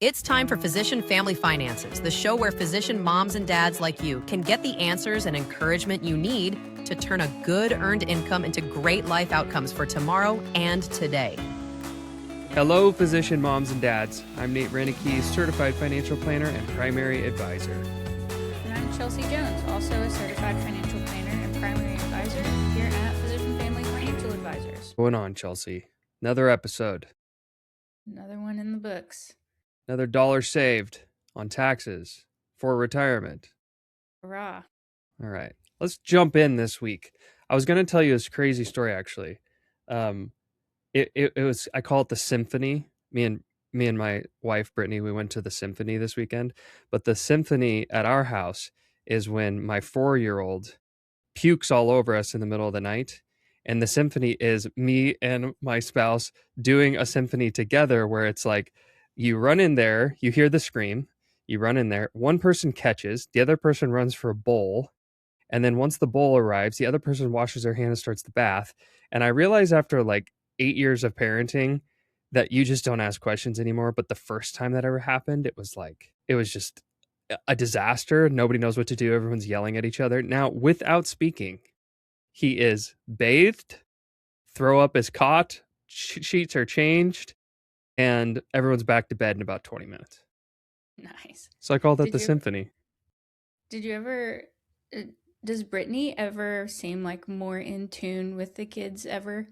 It's time for Physician Family Finances, the show where physician moms and dads like you can get the answers and encouragement you need to turn a good earned income into great life outcomes for tomorrow and today. Hello, physician moms and dads. I'm Nate Reineke, certified financial planner and primary advisor. And I'm Chelsea Jones, also a certified financial planner and primary advisor here at Physician Family Financial Advisors. What's going on, Chelsea? Another episode. Another one in the books. Another dollar saved on taxes for retirement. Hurrah. All right. Let's jump in this week. I was going to tell you this crazy story, actually. It was, I call it the symphony. Me and my wife, Brittany, we went to the symphony this weekend. But the symphony at our house is when my 4-year-old pukes all over us in the middle of the night. And the symphony is me and my spouse doing a symphony together where it's like, you run in there, you hear the scream, you run in there, one person catches, the other person runs for a bowl. And then once the bowl arrives, the other person washes their hand and starts the bath. And I realized after like 8 years of parenting that you just don't ask questions anymore. But the first time that ever happened, it was just a disaster. Nobody knows what to do. Everyone's yelling at each other. Now, without speaking, he is bathed, throw up is caught, sheets are changed, and everyone's back to bed in about 20 minutes. Nice. So I call that the symphony. Did you ever, does Brittany ever seem like more in tune with the kids ever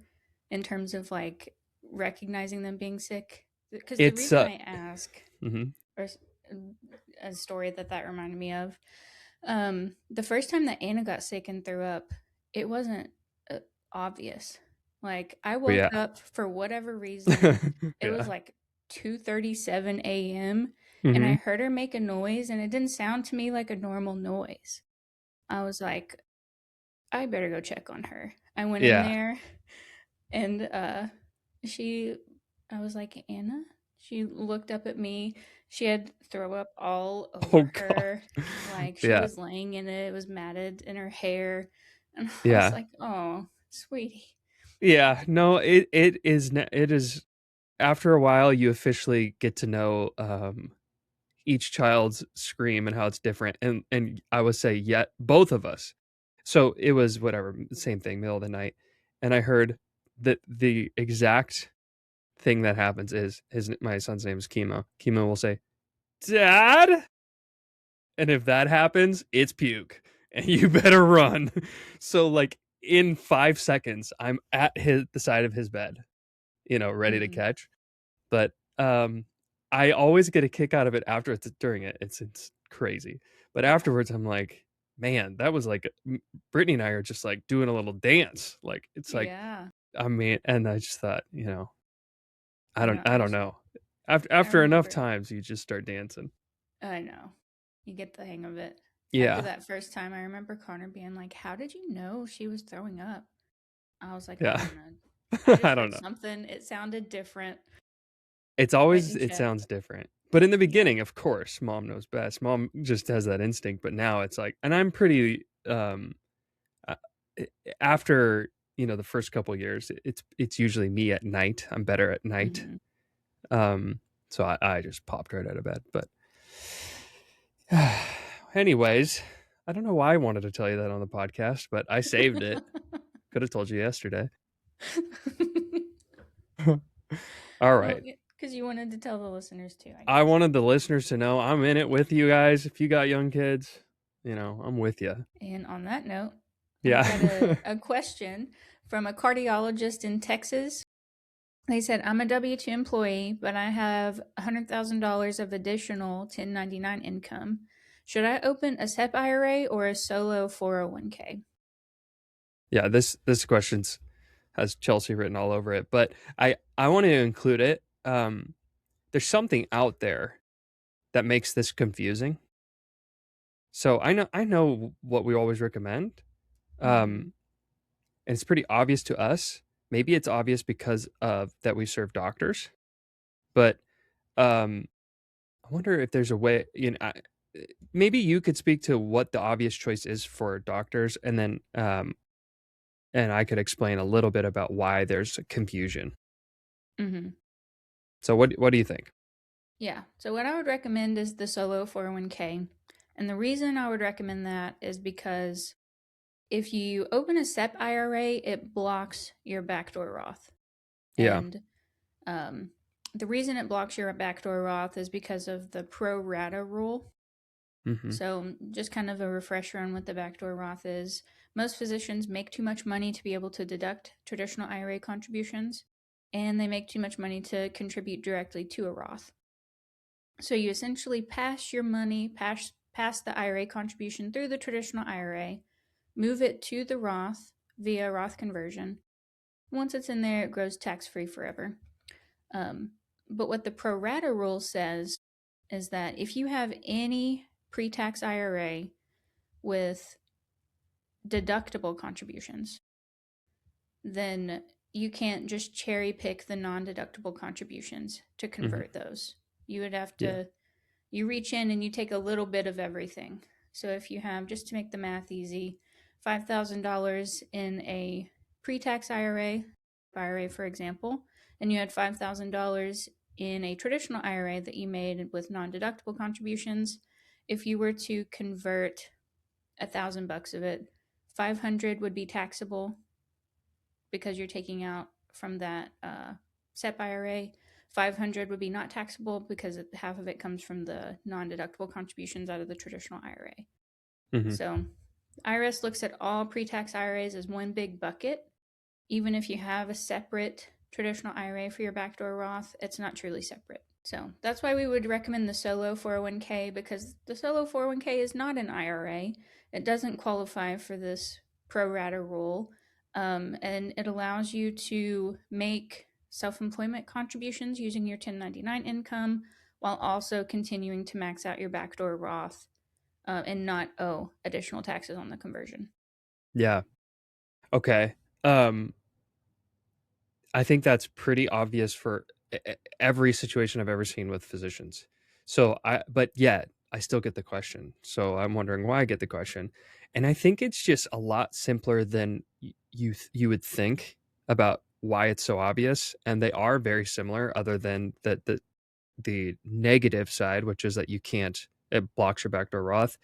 in terms of like recognizing them being sick? Because the reason I ask, or a story that reminded me of, the first time that Anna got sick and threw up, it wasn't obvious. Like I woke up for whatever reason. It was like 2:37 a.m. and I heard her make a noise and it didn't sound to me like a normal noise. I was like, I better go check on her. I went in there and I was like, Anna? She looked up at me. She had throw up all over her. Like she was laying in it. It was matted in her hair. And I was like, oh, sweetie. Yeah, no, it is after a while you officially get to know each child's scream and how it's different. And I would say both of us. So it was whatever, same thing, middle of the night. And I heard that the exact thing that happens is my son's name is Kimo. Kimo will say, "Dad?" And if that happens, it's puke. And you better run. So like in 5 seconds, I'm at the side of his bed, ready to catch. But I always get a kick out of it after during it. It's crazy. But afterwards, I'm like, man, that was like Brittany and I are just like doing a little dance. Like it's like, I mean, and I just thought, I don't know. After enough times, you just start dancing. I know. You get the hang of it. Yeah. After that first time, I remember Connor being like, how did you know she was throwing up? I was like, I don't know. I don't know. Something. It sounded different. It sounds different. But in the beginning, of course, mom knows best. Mom just has that instinct. But now it's like, and I'm pretty, after, the first couple of years, it's usually me at night. I'm better at night. So I just popped right out of bed. But anyways, I don't know why I wanted to tell you that on the podcast, but I saved it. Could have told you yesterday. All right. Because you wanted to tell the listeners too. I wanted the listeners to know I'm in it with you guys. If you got young kids, I'm with you. And on that note, I got a question from a cardiologist in Texas. They said, I'm a W-2 employee, but I have $100,000 of additional 1099 income. Should I open a SEP IRA or a solo 401k? Yeah, this question has Chelsea written all over it, but I want to include it. There's something out there that makes this confusing. So I know what we always recommend. And it's pretty obvious to us. Maybe it's obvious because of that we serve doctors, but I wonder if there's a way, maybe you could speak to what the obvious choice is for doctors, and then and I could explain a little bit about why there's confusion. So what do you think? Yeah. So what I would recommend is the solo 401k. And the reason I would recommend that is because if you open a SEP IRA, it blocks your backdoor Roth. Yeah. And um, the reason it blocks your backdoor Roth is because of the pro rata rule. Mm-hmm. So, just kind of a refresher on what the backdoor Roth is. Most physicians make too much money to be able to deduct traditional IRA contributions, and they make too much money to contribute directly to a Roth. So, you essentially pass your money, pass the IRA contribution through the traditional IRA, move it to the Roth via Roth conversion. Once it's in there, it grows tax free forever. Um, but what the pro rata rule says is that if you have any pre tax IRA with deductible contributions, then you can't just cherry pick the non deductible contributions to Mm-hmm. convert those. You would have Yeah. to, you reach in and you take a little bit of everything. So if you have, just to make the math easy, $5,000 in a pre tax IRA, for example, and you had $5,000 in a traditional IRA that you made with non deductible contributions, if you were to convert $1,000 of it, 500 would be taxable because you're taking out from that SEP IRA. 500 would be not taxable because half of it comes from the non-deductible contributions out of the traditional IRA. Mm-hmm. So IRS looks at all pre-tax IRAs as one big bucket. Even if you have a separate traditional IRA for your backdoor Roth, it's not truly separate. So that's why we would recommend the solo 401k, because the solo 401k is not an IRA. It doesn't qualify for this pro rata rule. And it allows you to make self employment contributions using your 1099 income while also continuing to max out your backdoor Roth and not owe additional taxes on the conversion. Yeah. Okay. Um, I think that's pretty obvious for every situation I've ever seen with physicians. But yet I still get the question. So I'm wondering why I get the question. And I think it's just a lot simpler than you would think about why it's so obvious. And they are very similar, other than the negative side, which is that it blocks your backdoor Roth.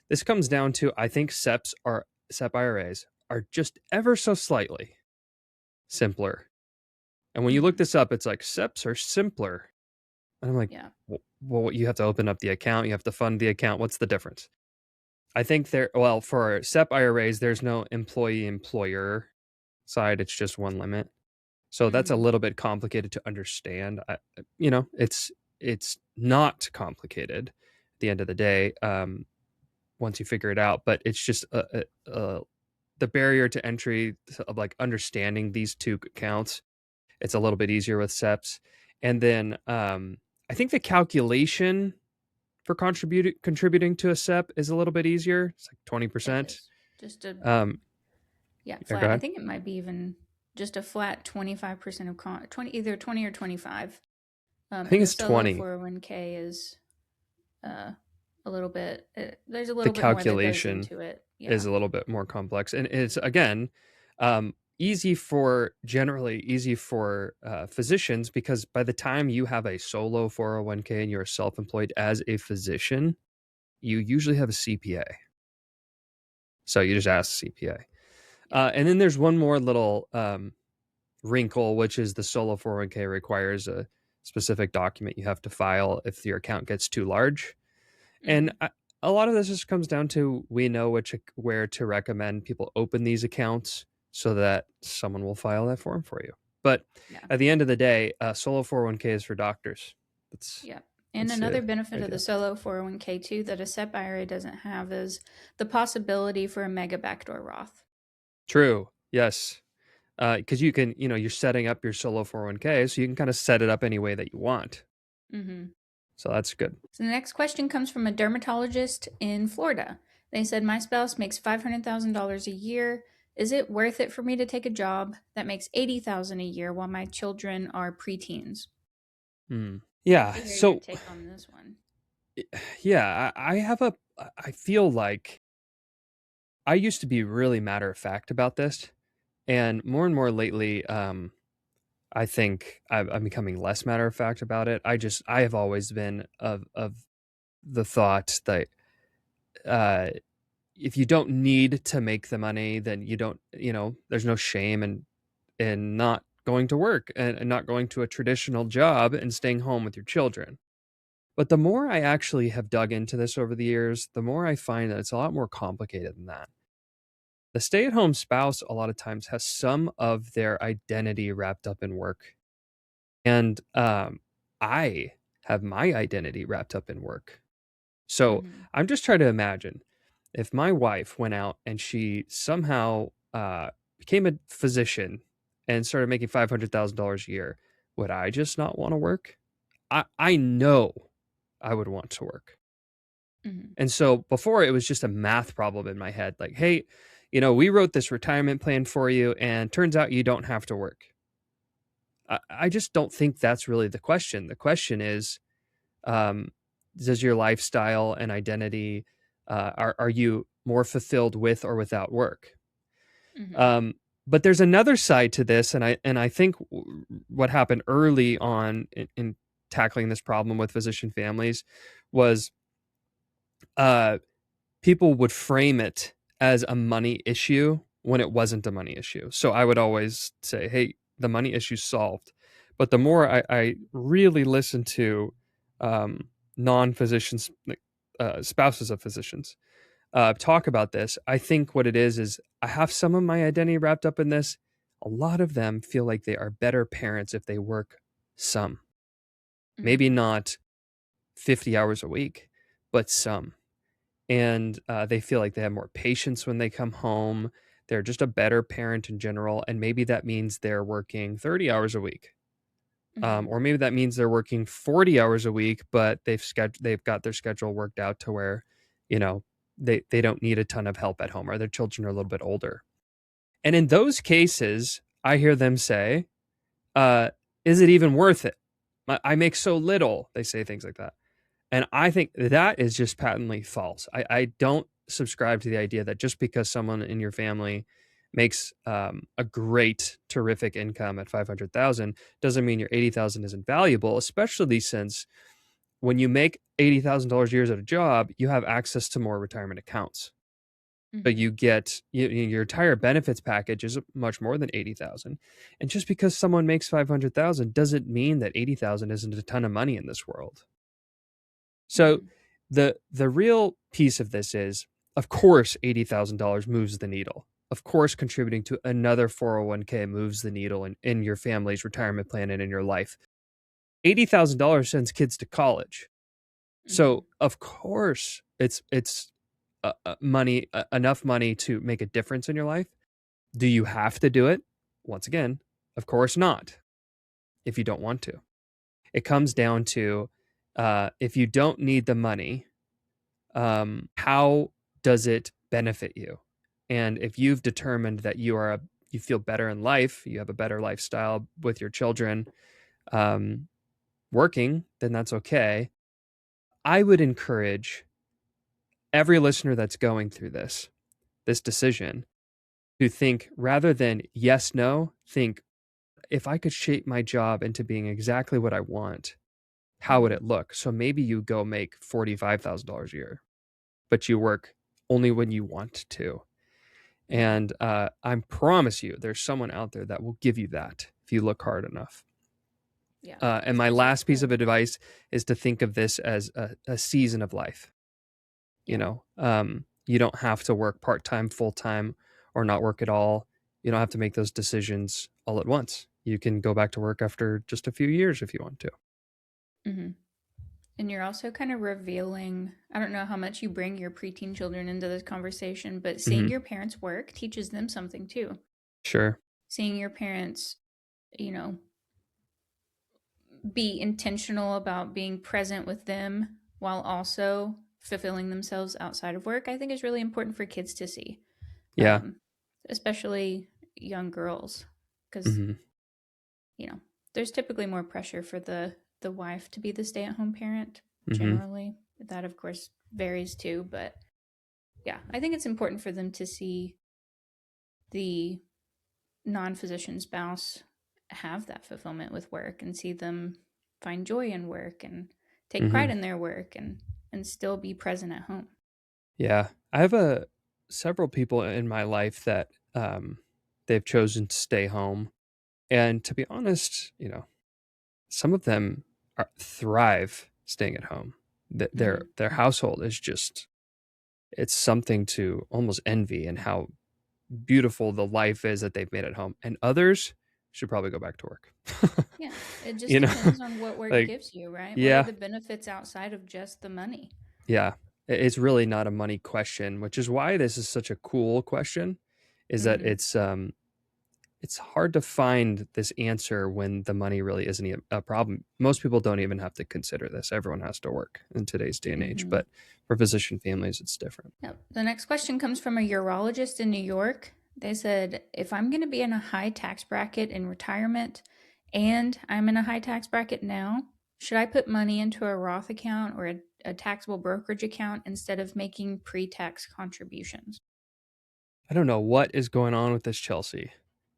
This comes down to, I think SEP IRAs are just ever so slightly simpler. And when you look Mm-hmm. this up, it's like SEPs are simpler. And I'm like, Yeah. well, you have to open up the account, you have to fund the account. What's the difference? I think for SEP IRAs, there's no employee employer side. It's just one limit. So that's a Mm-hmm. little bit complicated to understand. It's not complicated at the end of the day, once you figure it out. But it's just the barrier to entry of like understanding these two accounts. It's a little bit easier with SEPs. And then I think the calculation for contributing to a SEP is a little bit easier. It's like It 20%. is. Just a Um, Yeah, yeah, go flat. I ahead. think it might be even just a flat 25% of 20, either 20 or 25. I think And the it's solo 20. 401k is uh, a little bit, there's a The little bit more that goes calculation into it. is Yeah. a little bit more complex. And it's, again, generally easy for physicians, because by the time you have a solo 401k and you're self-employed as a physician, you usually have a CPA. So you just ask CPA. Yeah. And then there's one more little wrinkle, which is the solo 401k requires a specific document you have to file if your account gets too large. And Mm-hmm. a lot of this just comes down to, we know where to recommend people open these accounts so that someone will file that form for you. But Yeah. at the end of the day, solo 401k is for doctors. That's Yeah. And that's another the benefit of the idea. solo 401k too that a SEP IRA doesn't have is the possibility for a mega backdoor Roth. True. Yes. Because you're setting up your solo 401k, so you can kind of set it up any way that you want. Mm-hmm. So that's good. So the next question comes from a dermatologist in Florida. They said, my spouse makes $500,000 a year. Is it worth it for me to take a job that makes $80,000 a year while my children are preteens? Hmm. I'd like Yeah. to hear your So take on this one. yeah, I feel like I used to be really matter of fact about this, and more lately, I think I'm becoming less matter of fact about it. I have always been of the thought that uh, if you don't need to make the money, then you don't, there's no shame in not going to work and not going to a traditional job and staying home with your children. But the more I actually have dug into this over the years, the more I find that it's a lot more complicated than that. The stay at home spouse, a lot of times, has some of their identity wrapped up in work. And I have my identity wrapped up in work. So Mm-hmm. I'm just trying to imagine if my wife went out and she somehow became a physician and started making $500,000 a year, would I just not want to work? I know I would want to work. Mm-hmm. And so before it was just a math problem in my head, like, hey, we wrote this retirement plan for you, and turns out you don't have to work. I just don't think that's really the question. The question is, um, does your lifestyle and identity, are you more fulfilled with or without work? Mm-hmm. Um, but there's another side to this, and I think what happened early on in tackling this problem with physician families was uh, people would frame it as a money issue when it wasn't a money issue. So I would always say, hey, the money issue's solved. But the more I really listen to non-physicians, spouses of physicians, talk about this, I think what it is I have some of my identity wrapped up in this. A lot of them feel like they are better parents if they work some, maybe Mm-hmm. not 50 hours a week, but some. And they feel like they have more patience when they come home. They're just a better parent in general. And maybe that means they're working 30 hours a week. Mm-hmm. Or maybe that means they're working 40 hours a week, but they've got their schedule worked out to where, you know, they don't need a ton of help at home, or their children are a little bit older. And in those cases, I hear them say, uh, is it even worth it? I make so little. They say things like that. And I think that is just patently false. I don't subscribe to the idea that just because someone in your family makes a great, terrific income at 500,000 doesn't mean your 80,000 isn't valuable, especially since when you make $80,000 a year at a job, you have access to more retirement accounts. So Mm-hmm. you get your entire benefits package is much more than 80,000. And just because someone makes 500,000 doesn't mean that 80,000 isn't a ton of money in this world. So Mm-hmm. the real piece of this is, of course, $80,000 moves the needle. Of course, contributing to another 401k moves the needle in your family's retirement plan and in your life. $80,000 sends kids to college. Mm-hmm. So of course, it's money, enough money to make a difference in your life. Do you have to do it? Once again, of course not. If you don't want to, it comes down to if you don't need the money, how does it benefit you? And if you've determined that you feel better in life, you have a better lifestyle with your children, um, working, then that's okay. I would encourage every listener that's going through this decision to think, rather than yes, no, think, if I could shape my job into being exactly what I want, how would Mm-hmm. it look? So maybe you go make $45,000 a year, but you work only when you want to. Mm-hmm. And I promise you, there's someone out there that will give you that if you look hard enough. Yeah, And my especially last piece of for advice is to think of this as a season of life. yeah. You don't have to work part time, full time, or not work at all. You don't have to make those decisions all at once. You can go back to work after just a few years if you want to. Mm-hmm. And you're also kind of revealing, I don't know how much you bring your preteen children into this conversation, but seeing Hmm. your parents work teaches them something too. Sure. Seeing your parents, you know, be intentional about being present with them while also fulfilling themselves outside of work, I think is really important for kids to see, Yeah. um, especially young girls, because Hmm. you know there's typically more pressure for the wife to be the stay-at-home parent. Hmm. Generally, that of course varies too, but yeah, I think it's important for them to see the non-physician spouse have that fulfillment with work and see them find joy in work and take Mm-hmm. pride in their work and still be present at home. Yeah, I have several people in my life that they've chosen to stay home, and to be honest, some of them thrive staying at home. Their household is just, it's something to almost envy, and how beautiful the life is that they've made at home. And others should probably go back to work. Yeah, it just you know, depends on what work like, gives you, right? What are yeah, the benefits outside of just the money? yeah, it's really not a money question, which is why this is such a cool question. Is that it's hard to find this answer when the money really isn't a problem. Most people don't even have to consider this. Everyone has to work in today's day and age, but for physician families, it's different. Yep. The next question comes from a urologist in New York. They said, if I'm going to be in a high tax bracket in retirement and I'm in a high tax bracket now, should I put money into a Roth account or a taxable brokerage account instead of making pre-tax contributions? I don't know what is going on with this, Chelsea,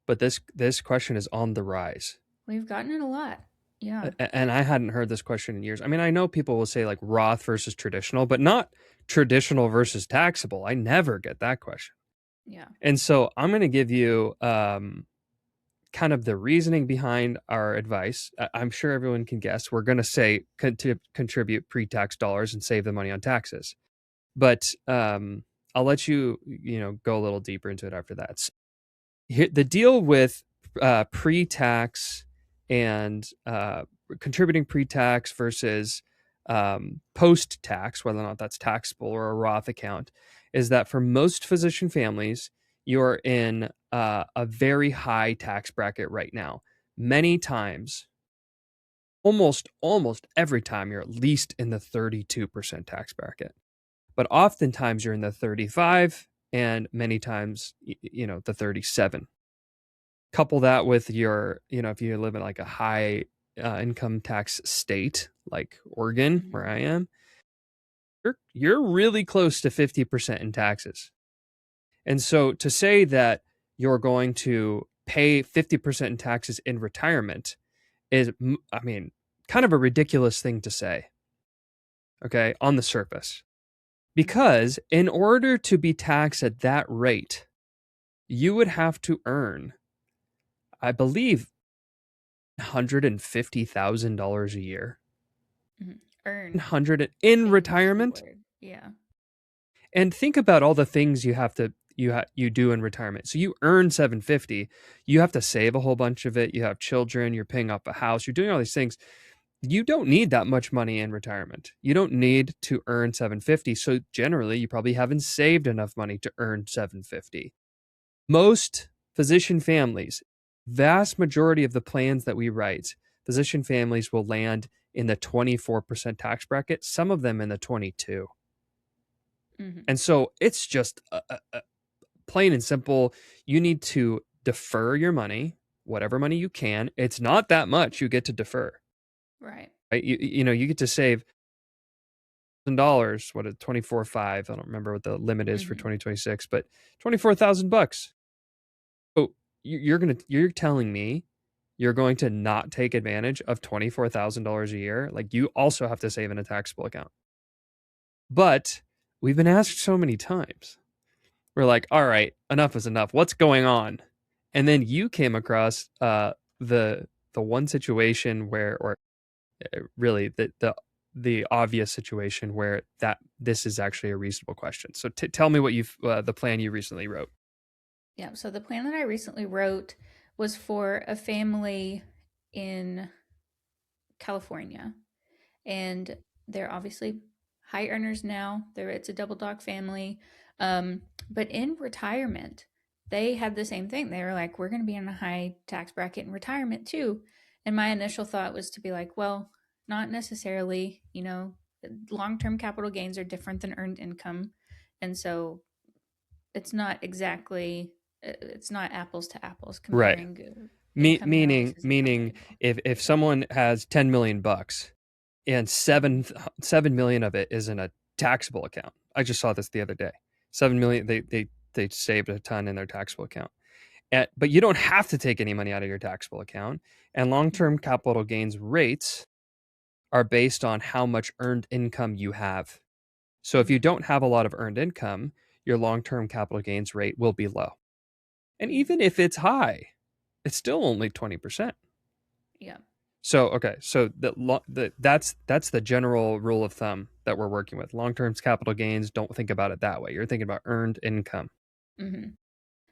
but this question is on the rise. We've gotten it a lot. Yeah. And I hadn't heard this question in years. I mean, I know people will say like Roth versus traditional, but not traditional versus taxable. I never get that question. Yeah. And so I'm going to give you kind of the reasoning behind our advice. I'm sure everyone can guess. We're going to say contribute pre-tax dollars and save the money on taxes. But I'll let you, go a little deeper into it after that. So the deal with pre-tax and contributing pre-tax versus post-tax, whether or not that's taxable or a Roth account, is that for most physician families, you're in a very high tax bracket right now. Many times, almost every time, you're at least in the 32% tax bracket. But oftentimes you're in the 35, and many times, the 37. Couple that with your, if you live in like a high income tax state like Oregon, where I am, you're really close to 50% in taxes. And so to say that you're going to pay 50% in taxes in retirement is, I mean, kind of a ridiculous thing to say, okay, on the surface. Because in order to be taxed at that rate, you would have to earn, I believe, $150,000 a year. Earn 100 in being the key retirement. word. Yeah. And think about all the things you do in retirement. So you earn 750, you have to save a whole bunch of it, you have children, you're paying off a house, you're doing all these things. You don't need that much money in retirement. You don't need to earn 750. So generally, you probably haven't saved enough money to earn 750. Most physician families, vast majority of the plans that we write, physician families will land in the 24% tax bracket, some of them in the 22. And so it's just plain and simple. You need to defer your money, whatever money you can. It's not that much you get to defer. Right. Right? You get to save $1,000. What, 24.5? I don't remember what the limit is for 2026, but $24,000. So you're telling me you're going to not take advantage of $24,000 a year? Like, you also have to save in a taxable account. But we've been asked so many times. We're like, all right, enough is enough. What's going on? And then you came across the one situation where, or really the obvious situation where that this is actually a reasonable question. So tell me what the plan you recently wrote. Yeah. So the plan that I recently wrote was for a family in California, and they're obviously high earners now. It's a double dog family, but in retirement, they had the same thing. They were like, "We're going to be in a high tax bracket in retirement too." And my initial thought was to be like, "Well, not necessarily. Long-term capital gains are different than earned income, and so it's not exactly it's not apples to apples Right. comparing income Meaning analysis and company income." if someone has 10 million bucks and 7 million of it is in a taxable account. I just saw this the other day. 7 million, they saved a ton in their taxable account. But you don't have to take any money out of your taxable account. And long-term capital gains rates are based on how much earned income you have. So if you don't have a lot of earned income, your long-term capital gains rate will be low. And even if it's high, it's still only 20%. Yeah. So that's the general rule of thumb that we're working with. Long-term capital gains, don't think about it that way. You're thinking about earned income. Mm-hmm.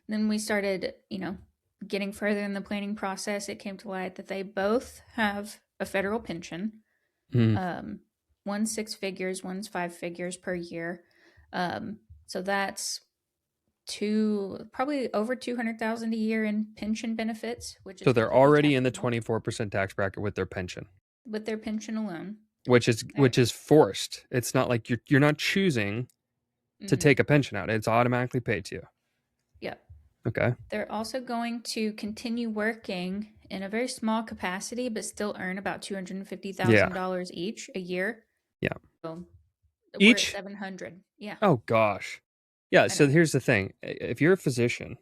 Then we started, getting further in the planning process. It came to light that they both have a federal pension. Mm. One's 6 figures, one's 5 figures per year. So that's probably over 200,000 a year in pension benefits, which is So they're completely already in the taxable 24% tax bracket with their pension, with their pension alone. which is forced. It's not like you're not choosing to Mm-hmm. take a pension out. It's automatically paid to you. Yep. Okay. They're also going to continue working in a very small capacity, but still earn about $250,000 each a year. Yeah. So we're at Each? 700. Yeah. Oh gosh. Yeah, I so know. here's the thing. If you're a physician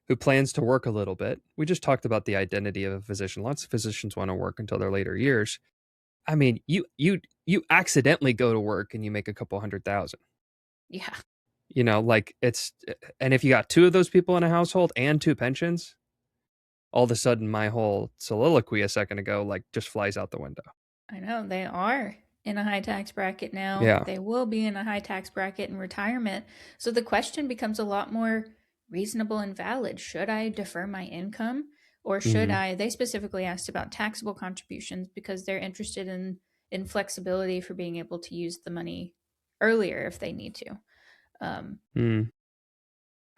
who plans to work a little bit, we just talked about the identity of a physician. Lots of physicians want to work until their later years. I mean, you accidentally go to work and you make a couple $100,000. Yeah. Like and if you got two of those people in a household and two pensions, all of a sudden my whole soliloquy a second ago like just flies out the window. I know. They are in a high tax bracket now. Yeah. They will be in a high tax bracket in retirement. So the question becomes a lot more reasonable and valid. Should I defer my income, or should Mhm. I? They specifically asked about taxable contributions because they're interested in flexibility for being able to use the money earlier if they need to. Mm.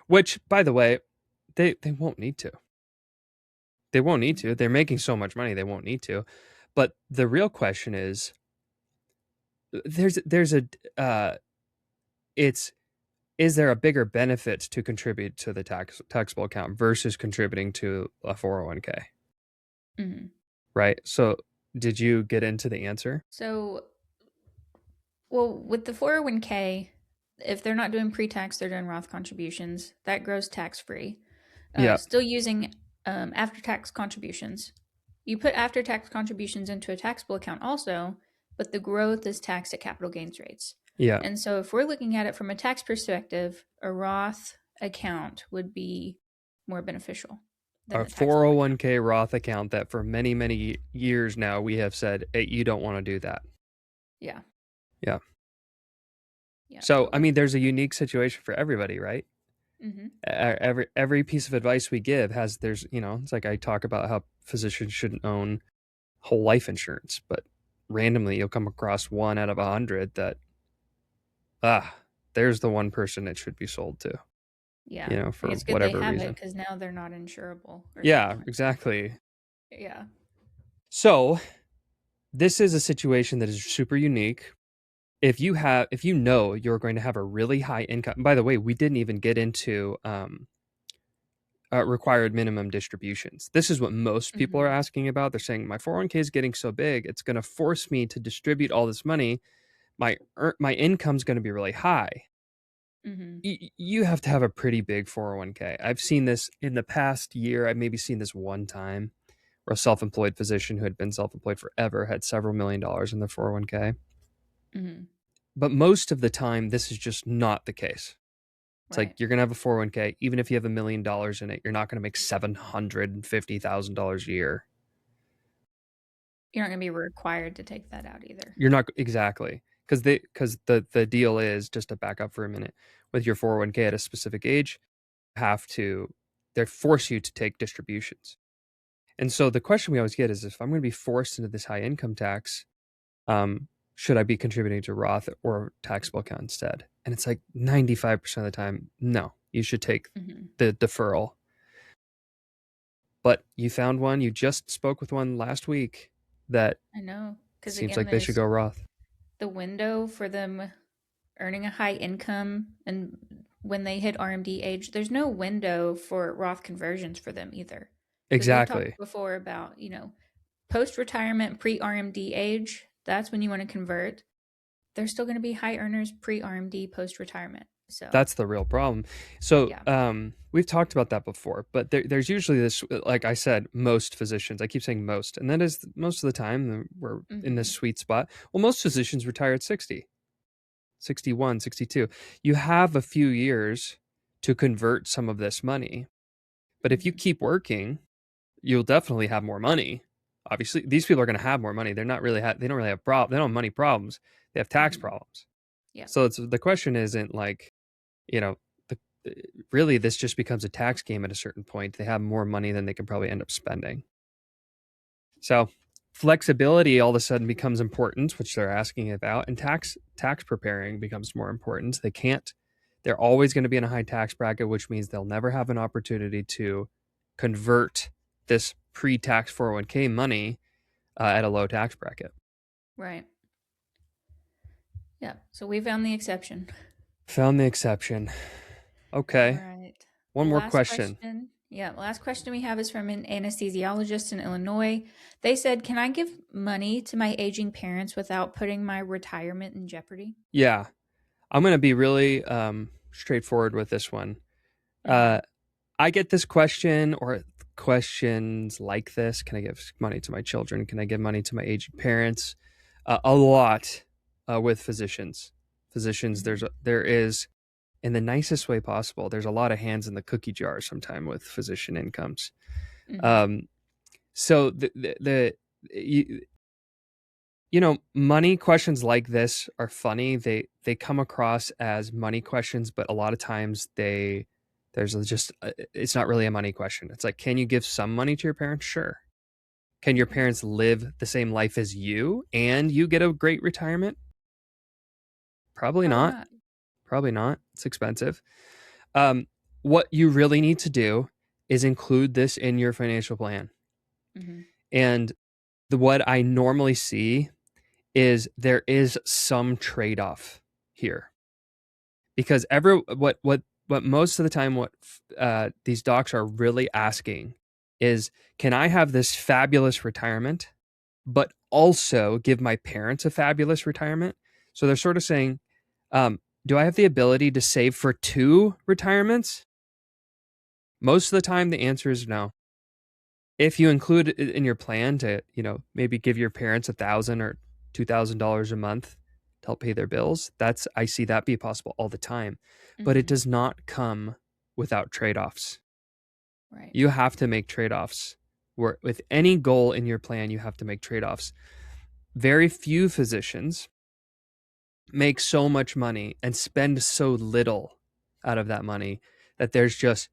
Which, by the way, they won't need to. They won't need to. They're making so much money, they won't need to. But the real question is, there's a it's is there a bigger benefit to contribute to the taxable account versus contributing to a 401k? Mhm. Right? So, did you get into the answer? So, well, with the 401k, if they're not doing pre-tax, they're doing Roth contributions. That grows tax-free. Yeah. Still using after-tax contributions. You put after-tax contributions into a taxable account also, but the growth is taxed at capital gains rates. Yeah. And so if we're looking at it from a tax perspective, a Roth account would be more beneficial than A the taxable account. 401k Roth account that for many, many years now we have said, hey, you don't want to do that. Yeah. Yeah. Yeah. So, I mean, there's a unique situation for everybody, right? Mm-hmm. Every piece of advice we give it's like I talk about how physicians shouldn't own whole life insurance, but randomly you'll come across one out of 100 that, there's the one person it should be sold to, Yeah. for It's good they whatever have it reason. because now they're not insurable or Yeah, something like exactly. that. Yeah. So this is a situation that is super unique. If you know you're going to have a really high income, by the way, we didn't even get into required minimum distributions. This is what most people are Mm-hmm. asking about. They're saying my 401k is getting so big, it's going to force me to distribute all this money. My income's going to be really high. Mm-hmm. You have to have a pretty big 401k. I've seen this in the past year. I've maybe seen this one time where a self-employed physician who had been self-employed forever had several $1,000,000 in their 401k. Mm-hmm. But most of the time, this is just not the case. It's Right. like you're going to have a 401k. Even if you have $1,000,000 in it, you're not going to make $750,000 a year. You're not going to be required to take that out either. You're not exactly because the deal is, just to back up for a minute, with your 401k at a specific age, they force you to take distributions. And so the question we always get is, if I'm going to be forced into this high income tax, should I be contributing to Roth or taxable account instead? And it's like 95% of the time, no, you should take Mm-hmm. the deferral. But you found one, you just spoke with one last week that I know. Because seems again, like they should there's go Roth. the window for them earning a high income, and when they hit RMD age, there's no window for Roth conversions for them either. Because we've Exactly. talked before about, post retirement, pre RMD age, that's when you want to convert. They're still going to be high earners pre RMD, post retirement. So That's the real problem. So, yeah. we've talked about that before, but there's usually this, like I said, most physicians, I keep saying most, and that is most of the time we're in this Mm-hmm. sweet spot. Well, most physicians retire at 60, 61, 62. You have a few years to convert some of this money. But if you Mm-hmm. keep working, you'll definitely have more money. Obviously, these people are going to have more money. They're not really they don't really have they don't have money problems. They have tax Mm-hmm. problems. Yeah. So the question isn't like, you know, the, really this just becomes a tax game at a certain point. They have more money than they can probably end up spending. So flexibility all of a sudden becomes important, which they're asking about, and tax preparing becomes more important. They're always going to be in a high tax bracket, which means they'll never have an opportunity to convert this pre-tax 401k money at a low tax bracket. Right. Yeah. So we found the exception. Found the exception. All Okay. right. One more Last question. question. Yeah, last question we have is from an anesthesiologist in Illinois. They said, "Can I give money to my aging parents without putting my retirement in jeopardy?" Yeah. I'm going to be really straightforward with this one. Mm-hmm. I get this question or questions like this. Can I give money to my children? Can I give money to my aging parents? A lot with physicians. Mm-hmm. There is, in the nicest way possible, there's a lot of hands in the cookie jar sometime with physician incomes. Mm-hmm. Um, so money questions like this are funny. They come across as money questions, but a lot of times it's not really a money question. It's like, can you give some money to your parents? Sure. Can your Yeah. parents live the same life as you and you get a great retirement? Probably Probably not. not. Probably not. It's expensive. Um, what you really need to do is include this in your financial plan. Mm-hmm. And what I normally see is there is some trade-off here, because what most of the time what these docs are really asking is, can I have this fabulous retirement but also give my parents a fabulous retirement? So they're sort of saying, do I have the ability to save for two retirements? Most of the time the answer is no. If you include it in your plan to, maybe give your parents $1,000 or $2,000 a month to help pay their bills, I see that be possible all the time. But it Mm-hmm. does not come without trade-offs. Right. You have to make trade-offs. With any goal in your plan, you have to make trade-offs. Very few physicians make so much money and spend so little out of that money that there's just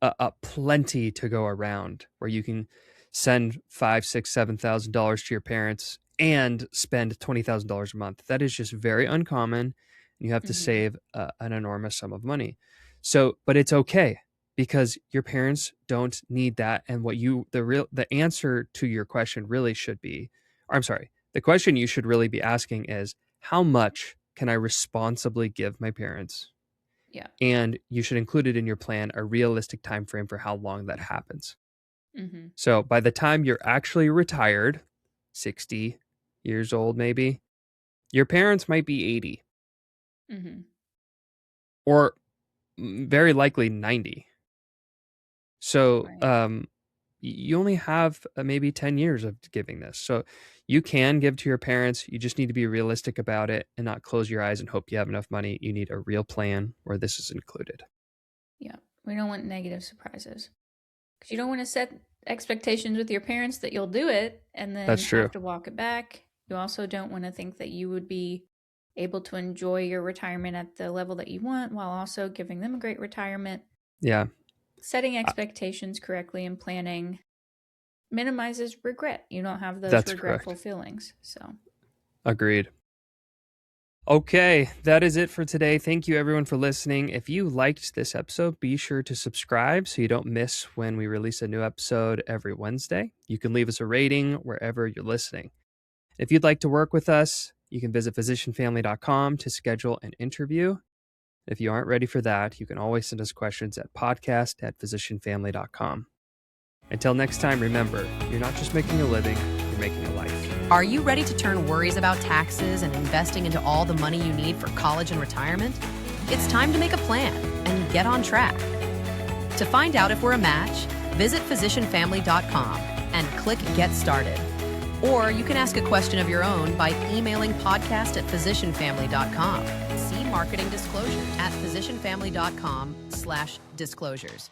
a plenty to go around, where you can send $5,000, $6,000, $7,000 to your parents and spend $20,000 a month. That is just very uncommon. You have to Mm-hmm. save an enormous sum of money. So, but it's okay, because your parents don't need that. And the answer to your question really should be, or I'm sorry, the question you should really be asking is, how much can I responsibly give my parents? Yeah. And you should include it in your plan, a realistic time frame for how long that happens. Mm-hmm. So by the time you're actually retired, 60 years old maybe, your parents might be 80 Mm-hmm. or very likely 90. So Right. you only have maybe 10 years of giving this. So you can give to your parents. You just need to be realistic about it and not close your eyes and hope you have enough money. You need a real plan where this is included. Yeah. We don't want negative surprises, because you don't want to set expectations with your parents that you'll do it and then That's true. have to walk it back. You also don't want to think that you would be able to enjoy your retirement at the level that you want while also giving them a great retirement. Yeah. Setting expectations correctly and planning minimizes regret. You don't have those That's regretful correct. feelings. So, Agreed. Okay, that is it for today. Thank you everyone for listening. If you liked this episode, be sure to subscribe so you don't miss when we release a new episode every Wednesday. You can leave us a rating wherever you're listening. If you'd like to work with us, you can visit physicianfamily.com to schedule an interview. If you aren't ready for that, you can always send us questions at podcast@physicianfamily.com. Until next time, remember, you're not just making a living, you're making a life. Are you ready to turn worries about taxes and investing into all the money you need for college and retirement? It's time to make a plan and get on track. To find out if we're a match, visit physicianfamily.com and click Get Started. Or you can ask a question of your own by emailing podcast@physicianfamily.com. See marketing disclosure at physicianfamily.com/disclosures.